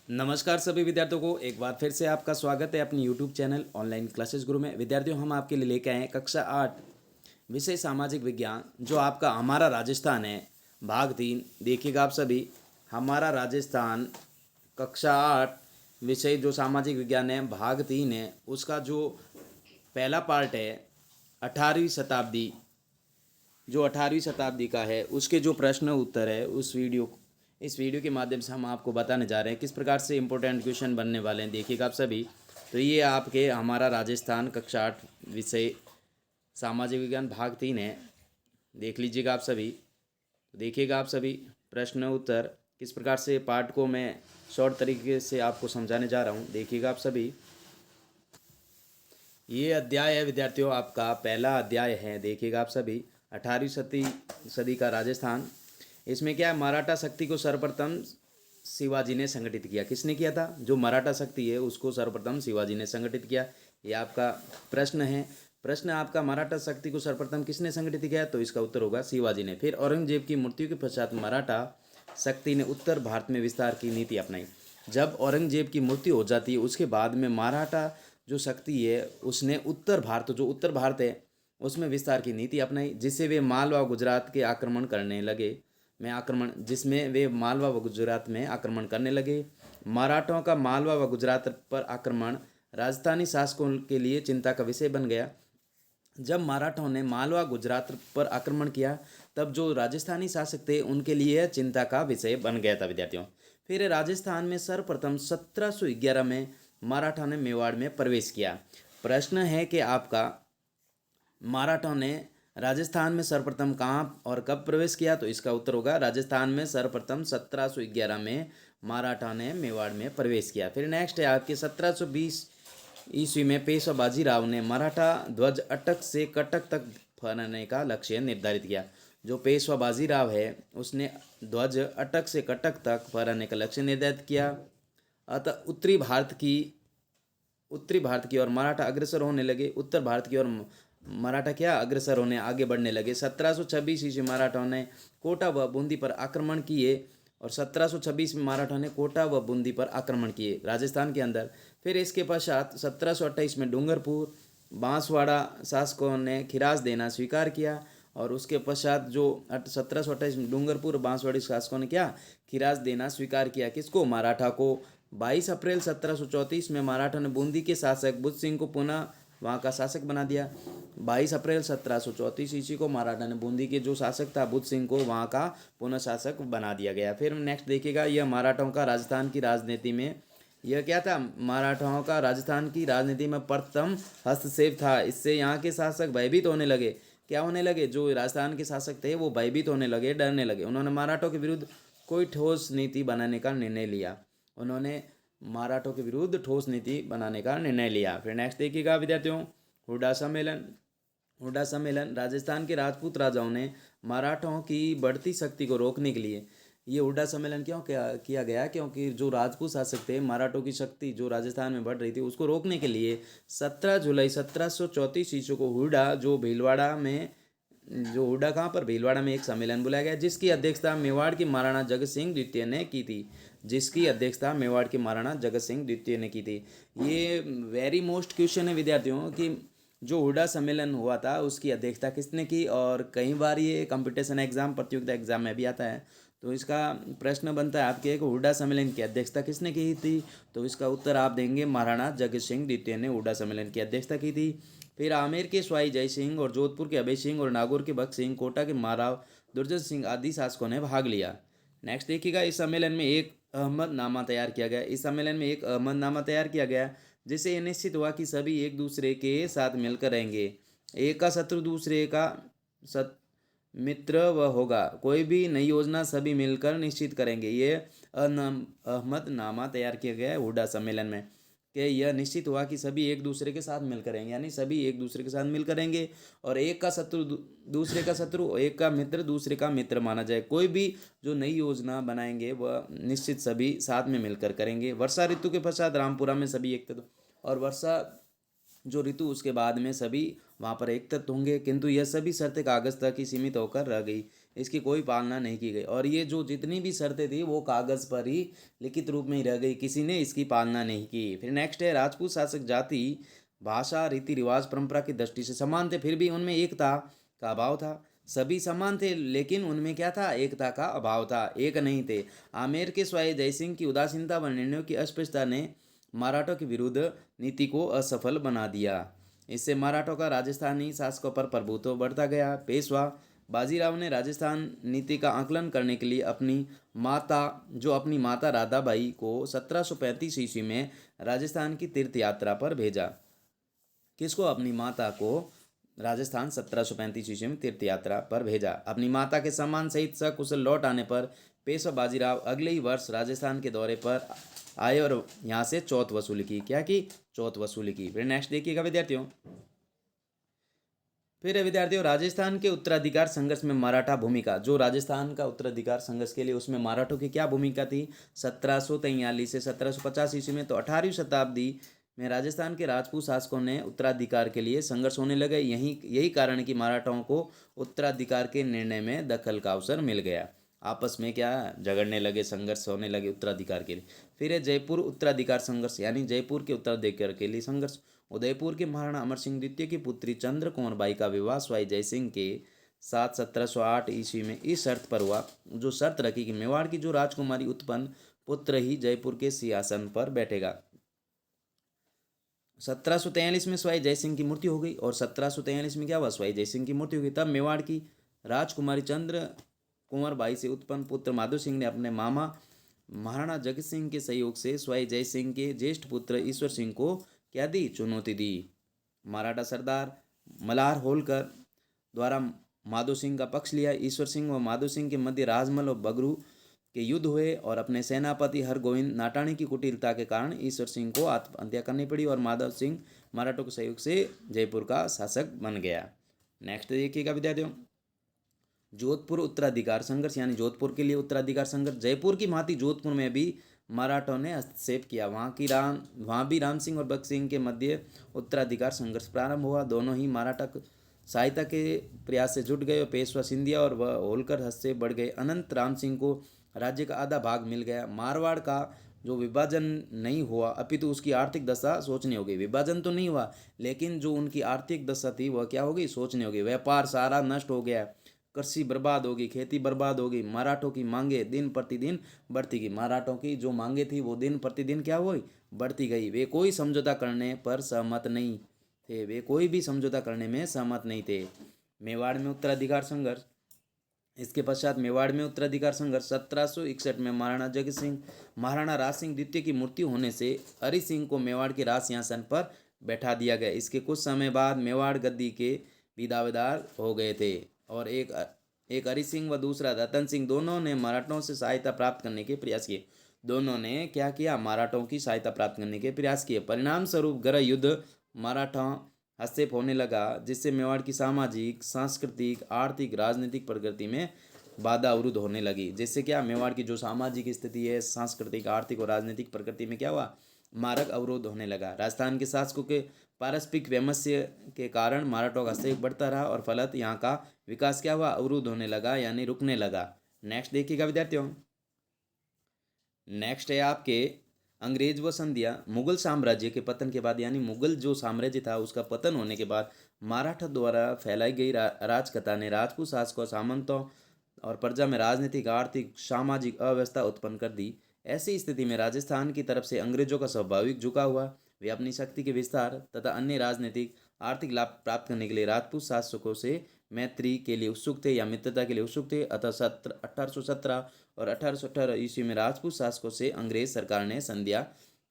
नमस्कार सभी विद्यार्थियों को एक बार फिर से आपका स्वागत है अपनी यूट्यूब चैनल ऑनलाइन क्लासेस गुरु में। विद्यार्थियों, हम आपके लिए लेके आए हैं कक्षा 8 विषय सामाजिक विज्ञान, जो आपका हमारा राजस्थान है, भाग 3। देखिएगा आप सभी, हमारा राजस्थान कक्षा 8 विषय जो सामाजिक विज्ञान है, भाग 3 है। उसका जो पहला पार्ट है 18वीं शताब्दी, जो 18वीं शताब्दी का है, उसके जो प्रश्न उत्तर है इस वीडियो के माध्यम से हम आपको बताने जा रहे हैं किस प्रकार से इम्पोर्टेंट क्वेश्चन बनने वाले हैं। देखिएगा आप सभी। तो ये आपके हमारा राजस्थान कक्षा 8 विषय सामाजिक विज्ञान भाग 3 है। देख लीजिएगा आप सभी। देखिएगा आप सभी प्रश्न उत्तर किस प्रकार से पार्ट को मैं शॉर्ट तरीके से आपको समझाने जा रहा हूँ। देखिएगा आप सभी। ये अध्याय है विद्यार्थियों, आपका पहला अध्याय है। देखिएगा आप सभी, 18वीं सदी का राजस्थान। इसमें क्या है, मराठा शक्ति को सर्वप्रथम शिवाजी ने संगठित किया। किसने किया था? जो मराठा शक्ति है उसको सर्वप्रथम शिवाजी ने संगठित किया। ये आपका प्रश्न है। प्रश्न आपका, मराठा शक्ति को सर्वप्रथम किसने संगठित किया? तो इसका उत्तर होगा शिवाजी ने। फिर औरंगजेब की मृत्यु के पश्चात मराठा शक्ति ने उत्तर भारत में विस्तार की नीति अपनाई। जब औरंगजेब की मृत्यु हो जाती है उसके बाद में मराठा जो शक्ति है उसने उत्तर भारत है उसमें विस्तार की नीति अपनाई, जिससे वे मालवा गुजरात के आक्रमण करने लगे जिसमें वे मालवा व गुजरात में आक्रमण करने लगे। मराठों का मालवा व गुजरात पर आक्रमण राजस्थानी शासकों के लिए चिंता का विषय बन गया। जब मराठों ने मालवा गुजरात पर आक्रमण किया तब जो राजस्थानी शासक थे उनके लिए चिंता का विषय बन गया था विद्यार्थियों। फिर राजस्थान में सर्वप्रथम 1711 में मराठा ने मेवाड़ में प्रवेश किया। प्रश्न है कि आपका, मराठों ने राजस्थान में सर्वप्रथम कहाँ और कब प्रवेश किया? तो इसका उत्तर होगा राजस्थान में सर्वप्रथम 1711 में मराठा ने मेवाड़ में प्रवेश किया। फिर नेक्स्ट है आपके 1720 ईस्वी में पेशवा बाजीराव ने मराठा ध्वज अटक से कटक तक फहराने का लक्ष्य निर्धारित किया। जो पेशवा बाजीराव है उसने ध्वज अटक से कटक तक फहराने का लक्ष्य निर्धारित किया। अतः उत्तरी भारत की ओर मराठा अग्रसर होने लगे। उत्तर भारत की ओर मराठा क्या अग्रसर होने आगे बढ़ने लगे। 1726 ईस्वी मराठा ने कोटा व बूंदी पर आक्रमण किए और 1726 में मराठा ने कोटा व बूंदी पर आक्रमण किए राजस्थान के अंदर। फिर इसके पश्चात 1728 में डूंगरपुर बांसवाड़ा शासकों ने खिराज देना स्वीकार किया और उसके पश्चात जो 1728 में डूंगरपुर बांसवाड़ी शासकों ने क्या खिराज देना स्वीकार किया। किसको? मराठा को। 22 अप्रैल 1734 में मराठा ने बूंदी के शासक बुद्ध सिंह को पुनः वहाँ का शासक बना दिया। 22 अप्रैल 1734 ईस्वी को मराठा ने बूंदी के जो शासक था बुद्ध सिंह को वहाँ का पुनः शासक बना दिया गया। फिर नेक्स्ट देखिएगा, यह मराठाओं का राजस्थान की राजनीति में यह क्या था? मराठाओं का राजस्थान की राजनीति में प्रथम हस्तक्षेप था। इससे यहाँ के शासक भयभीत होने लगे। क्या होने लगे? जो राजस्थान के शासक थे वो भयभीत होने लगे, डरने लगे। उन्होंने मराठों के विरुद्ध कोई ठोस नीति बनाने का निर्णय लिया। उन्होंने मराठों के विरुद्ध ठोस नीति बनाने का निर्णय लिया। फिर नेक्स्ट देखिएगा विद्यार्थियों, हुड्डा सम्मेलन राजस्थान के राजपूत राजाओं ने मराठों की बढ़ती शक्ति को रोकने के लिए ये हुड्डा सम्मेलन क्यों किया गया? क्योंकि जो राजपूत शासक थे, मराठों की शक्ति जो राजस्थान में बढ़ रही थी उसको रोकने के लिए 17 जुलाई 1734 ईस्वी को हुड्डा कहाँ पर? भीलवाड़ा में एक सम्मेलन बुलाया गया, जिसकी अध्यक्षता मेवाड़ के महाराणा जगत सिंह द्वितीय ने की थी। ये वेरी मोस्ट क्वेश्चन है विद्यार्थियों कि जो हुड्डा सम्मेलन हुआ था उसकी अध्यक्षता किसने की, और कई बार ये कंपटीशन एग्जाम, प्रतियोगिता एग्जाम में भी आता है। तो इसका प्रश्न बनता है आपके कि हुड्डा सम्मेलन की अध्यक्षता किसने की थी? तो इसका उत्तर आप देंगे महाराणा जगत सिंह द्वितीय ने हुड्डा सम्मेलन की अध्यक्षता की थी। फिर आमेर के स्वाई जय सिंह और जोधपुर के अभय सिंह और नागौर के भक्त सिंह, कोटा के महाराव दुर्जन सिंह आदि शासकों ने भाग लिया। नेक्स्ट देखिएगा, इस सम्मेलन में एक अहमदनामा तैयार किया गया जिससे यह निश्चित हुआ कि सभी एक दूसरे के साथ मिलकर रहेंगे। एक का शत्रु दूसरे का मित्र व होगा। कोई भी नई योजना सभी मिलकर निश्चित करेंगे। ये अहमदनामा तैयार किया गया है हुड्डा सम्मेलन में कि यह निश्चित हुआ कि सभी एक दूसरे के साथ मिलकर रहेंगे, यानी सभी एक दूसरे के साथ मिलकर रहेंगे और एक का शत्रु दूसरे का शत्रु, एक का मित्र दूसरे का मित्र माना जाए। कोई भी जो नई योजना बनाएंगे वह निश्चित सभी साथ में मिलकर करेंगे। वर्षा ऋतु के पश्चात रामपुरा में सभी एकत्रित और वर्षा जो ऋतु उसके बाद में सभी वहाँ पर एकत्रित होंगे, किंतु यह सभी शर्तें कागज तक ही सीमित होकर रह गई। इसकी कोई पालना नहीं की गई, और ये जो जितनी भी शर्तें थी वो कागज़ पर ही लिखित रूप में ही रह गई, किसी ने इसकी पालना नहीं की। फिर नेक्स्ट है, राजपूत शासक जाति भाषा रीति रिवाज परंपरा की दृष्टि से समान थे, फिर भी उनमें एकता का अभाव था। सभी समान थे लेकिन उनमें क्या था, एकता का अभाव था, एक नहीं थे। आमेर के स्वाई जयसिंह की उदासीनता व निर्णयों की अस्पष्टता ने मराठों के विरुद्ध नीति को असफल बना दिया। इससे मराठों का राजस्थानी शासकों पर प्रभुत्व बढ़ता गया। पेशवा बाजीराव ने राजस्थान नीति का आकलन करने के लिए अपनी माता राधाबाई को 1735 ईस्वी में राजस्थान की तीर्थ यात्रा पर भेजा। किसको? अपनी माता को राजस्थान 1735 ईस्वी में तीर्थ यात्रा पर भेजा। अपनी माता के सम्मान सहित सकुशल लौट आने पर पेशवा बाजीराव अगले ही वर्ष राजस्थान के दौरे पर आए और यहाँ से चौथ वसूली की। क्या की? चौथ वसूली की। फिर नेक्स्ट देखिएगा विद्यार्थियों, फिर विद्यार्थियों राजस्थान के उत्तराधिकार संघर्ष में मराठा भूमिका। जो राजस्थान का उत्तराधिकार संघर्ष के लिए उसमें मराठों की क्या भूमिका थी? 1743 से 1750 ईस्वी में, तो 18वीं शताब्दी में राजस्थान के राजपूत शासकों ने उत्तराधिकार के लिए संघर्ष होने लगे। यही कारण है कि मराठों को उत्तराधिकार के निर्णय में दखल का अवसर मिल गया। आपस में क्या झगड़ने लगे, संघर्ष होने लगे उत्तराधिकार के लिए। फिर है जयपुर उत्तराधिकार संघर्ष, यानी जयपुर के उत्तराधिकार के लिए संघर्ष। उदयपुर के महाराणा अमर सिंह द्वितीय की पुत्री चंद्र कुंवर बाई का विवाह स्वाई जयसिंह के साथ 1708 ईस्वी में इस शर्त पर हुआ, जो शर्त रखी कि मेवाड़ की जो राजकुमारी उत्पन्न पुत्र ही जयपुर के सिंहासन पर बैठेगा। 1743 में स्वाई जयसिंह की मृत्यु हो गई, और 1743 में क्या हुआ, स्वाई जयसिंह की मृत्यु हो गई। तब मेवाड़ की राजकुमारी चंद्र कुंवर बाई से उत्पन्न पुत्र माधो सिंह ने अपने मामा महाराणा जगत सिंह के सहयोग से स्वाई जयसिंह के ज्येष्ठ पुत्र ईश्वर सिंह को क्या दी? चुनौती दी। मराठा सरदार मल्हार होलकर द्वारा माधो सिंह का पक्ष लिया। ईश्वर सिंह व माधो सिंह के मध्य राजमल और बगरू के युद्ध हुए, और अपने सेनापति हरगोविंद नाटाणी की कुटिलता के कारण ईश्वर सिंह को आत्महत्या करनी पड़ी, और माधव सिंह मराठों के सहयोग से जयपुर का शासक बन गया। नेक्स्ट देखिएगा विद्यार्थियों, जोधपुर उत्तराधिकार संघर्ष, यानी जोधपुर के लिए उत्तराधिकार संघर्ष। जयपुर की भांति जोधपुर में भी मराठों ने हस्तक्षेप किया। वहाँ भी राम सिंह और भगत सिंह के मध्य उत्तराधिकार संघर्ष प्रारंभ हुआ। दोनों ही मराठा सहायता के प्रयास से जुट गए, और पेशवा सिंधिया और वह होलकर हस्तक्षेप बढ़ गए। अनंत राम सिंह को राज्य का आधा भाग मिल गया। मारवाड़ का जो विभाजन नहीं हुआ, अपितु उसकी आर्थिक दशा सोचनी हो गई। विभाजन तो नहीं हुआ, लेकिन जो उनकी आर्थिक दशा थी वह क्या हो गई? सोचनी हो गई। व्यापार सारा नष्ट हो गया, कृषि बर्बाद होगी, खेती बर्बाद होगी। मराठों की मांगे दिन प्रतिदिन बढ़ती गई। मराठों की जो मांगे थी वो दिन प्रतिदिन क्या हुई? बढ़ती गई। वे कोई समझौता करने पर सहमत नहीं थे, वे कोई भी समझौता करने में सहमत नहीं थे। मेवाड़ में उत्तराधिकार संघर्ष। इसके पश्चात मेवाड़ में उत्तराधिकार संघर्ष 1761 में महाराणा राज सिंह द्वितीय की मृत्यु होने से हरि सिंह को मेवाड़ के राज सिंहासन पर बैठा दिया गया। इसके कुछ समय बाद मेवाड़ गद्दी के भी दावेदार हो गए थे, और एक हरि सिंह व दूसरा रतन सिंह दोनों ने मराठों से सहायता प्राप्त करने के प्रयास किए। दोनों ने क्या किया? मराठों की सहायता प्राप्त करने के प्रयास किए। परिणाम स्वरूप गृह युद्ध मराठा हस्तक्षेप होने लगा, जिससे मेवाड़ की सामाजिक, सांस्कृतिक, आर्थिक, राजनीतिक प्रगति में बाधा अवरुद्ध होने लगी। जिससे क्या? मेवाड़ की जो सामाजिक स्थिति है, सांस्कृतिक, आर्थिक और राजनीतिक प्रगति में क्या हुआ? मार्ग अवरोध होने लगा। राजस्थान के शासकों के पारस्परिक वैमनस्य के कारण मराठों का हस्तक्षेप बढ़ता रहा, और फलत यहाँ का विकास क्या हुआ? अवरुद्ध होने लगा, यानी रुकने लगा। नेक्स्ट देखिएगा विद्यार्थियों, नेक्स्ट है आपके अंग्रेज व संधिया। मुगल साम्राज्य के पतन के बाद, यानी मुगल जो साम्राज्य था उसका पतन होने के बाद, मराठा द्वारा फैलाई गई राजकथा ने राजपूत शासकों, सामंतों और प्रजा में राजनीतिक, आर्थिक, सामाजिक अव्यवस्था उत्पन्न कर दी। ऐसी स्थिति में राजस्थान की तरफ से अंग्रेजों का स्वाभाविक झुकाव हुआ। वे अपनी शक्ति के विस्तार तथा अन्य राजनीतिक, आर्थिक लाभ प्राप्त करने के लिए राजपूत शासकों से मैत्री के लिए उत्सुक थे या मित्रता के लिए उत्सुक थे। अतः 1817 और 1818 ईस्वी में राजपूत शासकों से अंग्रेज सरकार ने संधियां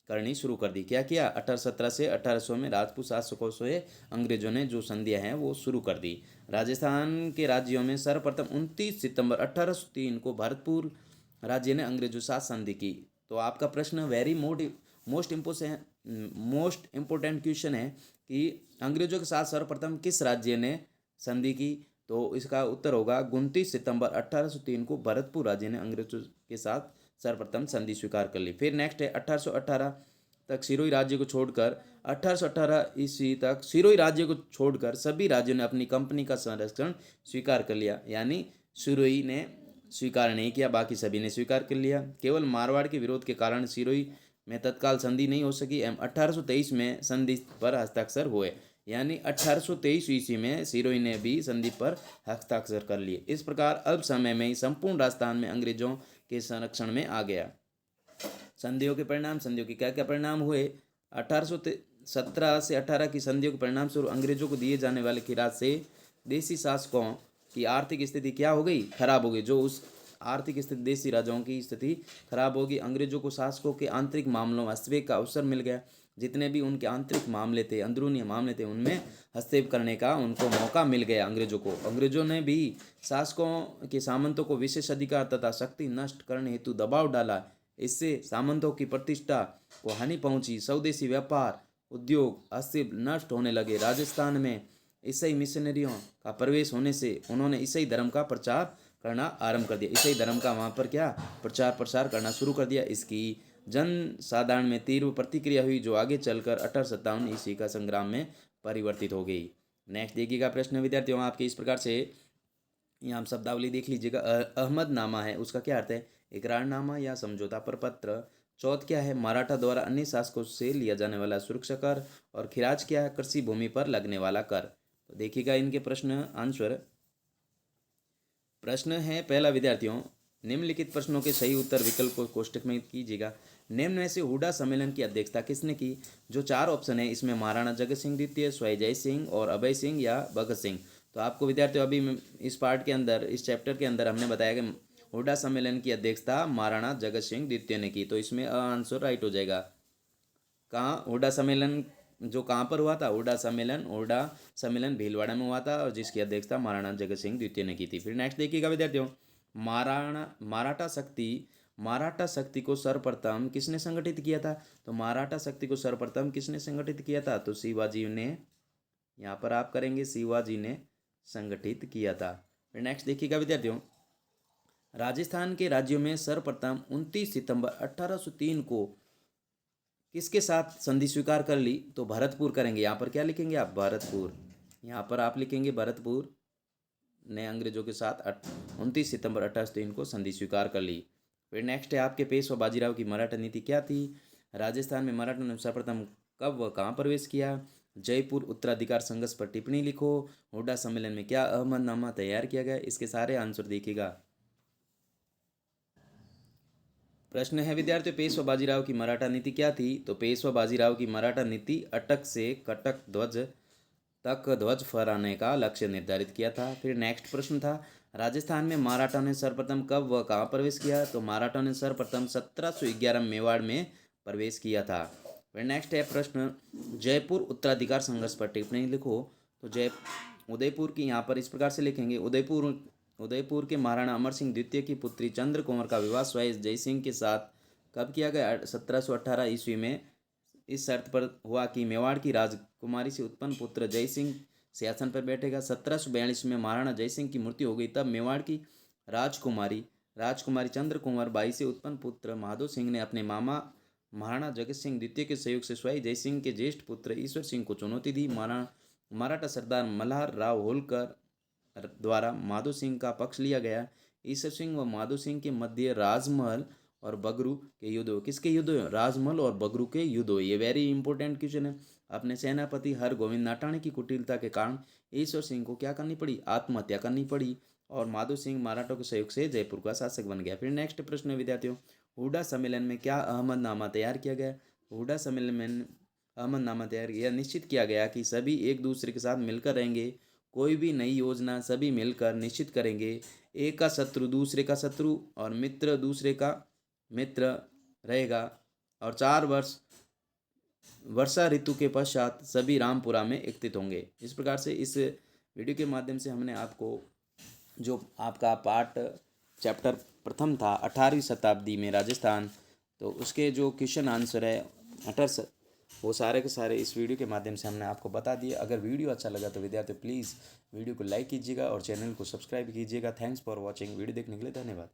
करनी शुरू कर दी। क्या किया? 1817 से 1800 में राजपूत शासकों से अंग्रेजों ने जो संधियां हैं वो शुरू कर दी। राजस्थान के राज्यों में सर्वप्रथम 29 सितंबर 1803 को भरतपुर राज्य ने अंग्रेजों के साथ संधि की। तो आपका प्रश्न वेरी मोस्ट इम्पोर्टेंट क्वेश्चन है कि अंग्रेजों के साथ सर्वप्रथम किस राज्य ने संधि की? तो इसका उत्तर होगा 29 सितंबर 1803 को भरतपुर राज्य ने अंग्रेजों के साथ सर्वप्रथम संधि स्वीकार कर ली। फिर नेक्स्ट है 1818 तक सिरोही राज्य को छोड़कर 1818 ईस्वी तक सिरोही राज्य को छोड़कर सभी राज्यों ने अपनी कंपनी का संरक्षण स्वीकार कर लिया। यानी सिरोही ने स्वीकार नहीं किया, बाकी सभी ने स्वीकार कर लिया। केवल मारवाड़ के विरोध के कारण सिरोही में तत्काल संधि नहीं हो सकी एवं 1823 में संधि पर हस्ताक्षर हुए, यानी 1823 ईस्वी में सिरोही ने भी संधि पर हस्ताक्षर कर लिए। इस प्रकार अल्प समय में ही संपूर्ण राजस्थान में अंग्रेजों के संरक्षण में आ गया। संधियों के परिणाम, संधियों के क्या क्या परिणाम हुए? 1817 से 18 की संधियों के परिणाम स्वरूप अंग्रेजों को दिए जाने वाले खिरात से देसी शासकों की आर्थिक स्थिति क्या हो गई? खराब हो गई। जो उस आर्थिक स्थिति देसी राजाओं की स्थिति खराब होगी। अंग्रेजों को शासकों के आंतरिक मामलों में हस्तक्षेप का अवसर मिल गया। जितने भी उनके आंतरिक मामले थे, अंदरूनी मामले थे, उनमें हस्तक्षेप करने का उनको मौका मिल गया अंग्रेजों को। अंग्रेजों ने भी शासकों के सामंतों को विशेष अधिकार तथा शक्ति नष्ट करने हेतु दबाव डाला। इससे सामंतों की प्रतिष्ठा को हानि पहुंची। स्वदेशी व्यापार, उद्योग, हस्तशिल्प नष्ट होने लगे। राजस्थान में ईसाई मिशनरियों का प्रवेश होने से उन्होंने ईसाई धर्म का प्रचार करना आरंभ कर दिया। ईसाई धर्म का वहाँ पर क्या प्रचार प्रसार करना शुरू कर दिया। इसकी जन साधारण में तीव्र प्रतिक्रिया हुई, जो आगे चलकर 1857 ईस्वी का संग्राम में परिवर्तित हो गई। नेक्स्ट देखिएगा प्रश्न विद्यार्थियों आपके इस प्रकार से, यहाँ हम शब्दावली देख लीजिएगा। अहमदनामा है, उसका क्या अर्थ है? इकरारनामा या समझौता प्रपत्र। चौथ क्या है? मराठा द्वारा अन्य शासकों से लिया जाने वाला सुरक्षा कर। और खिराज क्या है? कृषि भूमि पर लगने वाला कर। तो देखिएगा इनके प्रश्न आंसर। प्रश्न है पहला विद्यार्थियों, निम्नलिखित प्रश्नों के सही उत्तर विकल्प को कोष्टक में कीजिएगा। निम्न में से हुडा सम्मेलन की अध्यक्षता किसने की? जो 4 ऑप्शन है इसमें महाराणा जगत सिंह द्वितीय, सवाई जय सिंह और अभय सिंह या भगत सिंह। तो आपको विद्यार्थियों अभी इस पार्ट के अंदर, इस चैप्टर के अंदर हमने बताया कि हुडा सम्मेलन की अध्यक्षता महाराणा जगत सिंह द्वितीय ने की। तो इसमें आंसर राइट हो जाएगा। कहाँ हुडा सम्मेलन जो कहाँ पर हुआ था? हुडा सम्मेलन भीलवाड़ा में हुआ था और जिसकी अध्यक्षता महाराणा जगत सिंह द्वितीय ने की थी। फिर नेक्स्ट देखिएगा विद्यार्थियों, मराठा शक्ति को सर्वप्रथम किसने संगठित किया था? तो मराठा शक्ति को सर्वप्रथम किसने संगठित किया था? तो शिवाजी ने, यहाँ पर आप करेंगे शिवाजी ने संगठित किया था। फिर नेक्स्ट देखिएगा विद्यार्थियों, राजस्थान के राज्यों में सर्वप्रथम 29 सितंबर 1803 को किसके साथ संधि स्वीकार कर ली? तो भरतपुर करेंगे। यहाँ पर क्या लिखेंगे आप? भरतपुर। यहाँ पर आप लिखेंगे भरतपुर ने अंग्रेजों के साथ 29 सितंबर 1803 को संधि स्वीकार कर ली। फिर नेक्स्ट है आपके पेशवा बाजीराव की मराठा नीति क्या थी? राजस्थान में मराठों ने सर्वप्रथम कब व कहाँ प्रवेश किया? जयपुर उत्तराधिकार संघर्ष पर टिप्पणी लिखो। हुडा सम्मेलन में क्या अहमदनामा तैयार किया गया? इसके सारे आंसर देखिएगा। प्रश्न है विद्यार्थियों, पेशवा बाजीराव की मराठा नीति क्या थी? तो पेशवा बाजीराव की मराठा नीति अटक से कटक ध्वज तक ध्वज फहराने का लक्ष्य निर्धारित किया था। फिर नेक्स्ट प्रश्न था, राजस्थान में मराठा ने सर्वप्रथम कब व कहाँ प्रवेश किया? तो मराठा ने सर्वप्रथम 1711 मेवाड़ में प्रवेश किया था। फिर नेक्स्ट है प्रश्न, जयपुर उत्तराधिकार संघर्ष पर टिप्पणी लिखो। तो उदयपुर की यहाँ पर इस प्रकार से लिखेंगे, उदयपुर के महाराणा अमर सिंह द्वितीय की पुत्री चंद्र कुंवर का विवाह सवाई जय सिंह के साथ कब किया गया? 1718 ईस्वी में। इस शर्त पर हुआ कि मेवाड़ की राजकुमारी से उत्पन्न पुत्र जय सिंह सिंहासन पर बैठेगा। 1742 में महाराणा जय सिंह की मृत्यु हो गई, तब मेवाड़ की राजकुमारी चंद्र कुंवर बाई से उत्पन्न पुत्र माधो सिंह ने अपने मामा महाराणा जगत सिंह द्वितीय के सहयोग से स्वाई जय सिंह के ज्येष्ठ पुत्र ईश्वर सिंह को चुनौती दी। मराठा सरदार मल्हार राव होलकर द्वारा माधो सिंह का पक्ष लिया गया। ईश्वर सिंह व माधो सिंह के मध्य राजमहल और बगरू के युद्ध हो। किसके युद्ध हो? राजमहल और बगरू के युद्ध हो। ये वेरी इंपॉर्टेंट क्वेश्चन है। अपने सेनापति हरगोविंद नाटाणी की कुटिलता के कारण ईश्वर सिंह को क्या करनी पड़ी? आत्महत्या करनी पड़ी और माधो सिंह मराठों के सहयोग से जयपुर का शासक बन गया। फिर नेक्स्ट प्रश्न है विद्यार्थियों, हुडा सम्मेलन में क्या अहमदनामा तैयार किया गया? हुडा सम्मेलन में अहमदनामा तैयार किया, निश्चित किया गया कि सभी एक दूसरे के साथ मिलकर रहेंगे। कोई भी नई योजना सभी मिलकर निश्चित करेंगे। एक का शत्रु दूसरे का शत्रु और मित्र दूसरे का मित्र रहेगा। और 4 वर्षा ऋतु के पश्चात सभी रामपुरा में एकत्रित होंगे। इस प्रकार से इस वीडियो के माध्यम से हमने आपको जो आपका पार्ट चैप्टर प्रथम था 18वीं शताब्दी में राजस्थान, तो उसके जो क्वेश्चन आंसर है वो सारे के सारे इस वीडियो के माध्यम से हमने आपको बता दिए। अगर वीडियो अच्छा लगा तो विद्यार्थी प्लीज़ वीडियो को लाइक कीजिएगा और चैनल को सब्सक्राइब कीजिएगा। Thanks for watching. वीडियो देखने के लिए धन्यवाद।